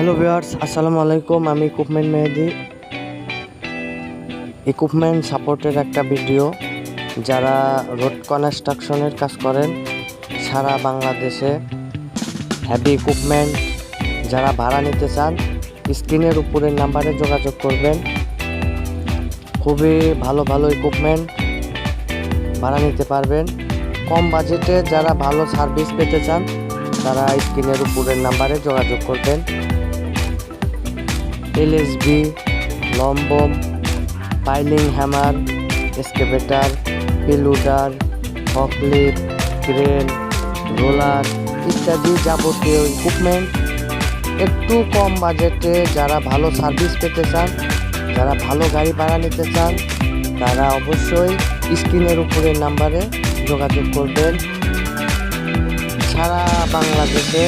Hello viewers, আসসালামু আলাইকুম। আমি ইকুইপমেন্ট মেহেদি, ইকুইপমেন্ট সাপোর্টের একটা ভিডিও। যারা রোড কনস্ট্রাকশনের কাজ করেন সারা বাংলাদেশে, হেভি ইকুইপমেন্ট যারা ভাড়া নিতে চান, স্ক্রিনের উপরের নাম্বারে যোগাযোগ করবেন। খুবই ভালো ভালো ইকুইপমেন্ট ভাড়া নিতে পারবেন। কম বাজেটে যারা ভালো সার্ভিস পেতে চান তারা স্ক্রিনের উপরের নাম্বারে যোগাযোগ করবেন। এলএসবি, লম্বম, পাইলিং হ্যামার, এক্সকেভেটর, পিলুডার, ফকলিফট, ক্রেন, রোলার ইত্যাদি যাবতীয় ইকুইপমেন্ট একটু কম বাজেটে যারা ভালো সার্ভিস পেতে চান, যারা ভালো গাড়ি ভাড়া নিতে চান তারা অবশ্যই স্ক্রিনের উপরের নাম্বারে যোগাযোগ করবেন। সারা বাংলাদেশে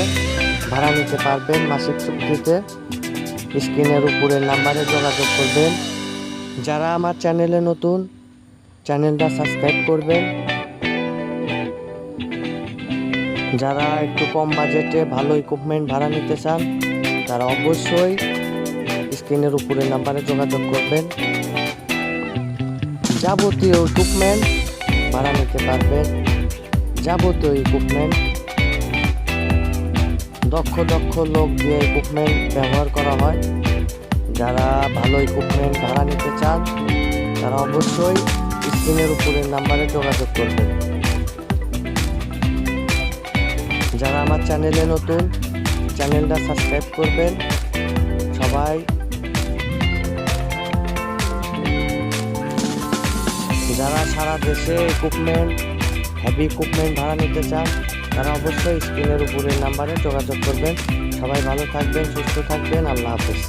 ভাড়া নিতে পারবেন মাসিক চুক্তিতে। স্ক্রিনের উপরের নাম্বারে যোগাযোগ করবেন। যারা আমার চ্যানেলে নতুন, চ্যানেলটা সাবস্ক্রাইব করবেন। যারা একটু কম বাজেটে ভালো ইকুইপমেন্ট ভাড়া নিতে চান তারা অবশ্যই স্ক্রিনের উপরের নাম্বারে যোগাযোগ করবেন। যাবতীয় ইকুইপমেন্ট ভাড়া নিতে পারবেন। যাবতীয় ইকুইপমেন্ট দক্ষ লোক দিয়ে ইকুইপমেন্ট ব্যবহার করা হয়। যারা ভালো ইকুইপমেন্ট ভাড়া নিতে চান তারা অবশ্যই স্ক্রিনের উপরের নাম্বারে যোগাযোগ করবেন। যারা আমার চ্যানেলে নতুন, চ্যানেলটা সাবস্ক্রাইব করবেন সবাই। যারা সারা দেশে ইকুইপমেন্ট, হেভি ইকুইপমেন্ট ভাড়া নিতে চান তারা অবশ্যই স্ক্রিনের উপরের নাম্বারে যোগাযোগ করবেন। সবাই ভালো থাকবেন, সুস্থ থাকবেন। আল্লাহ হাফেজ।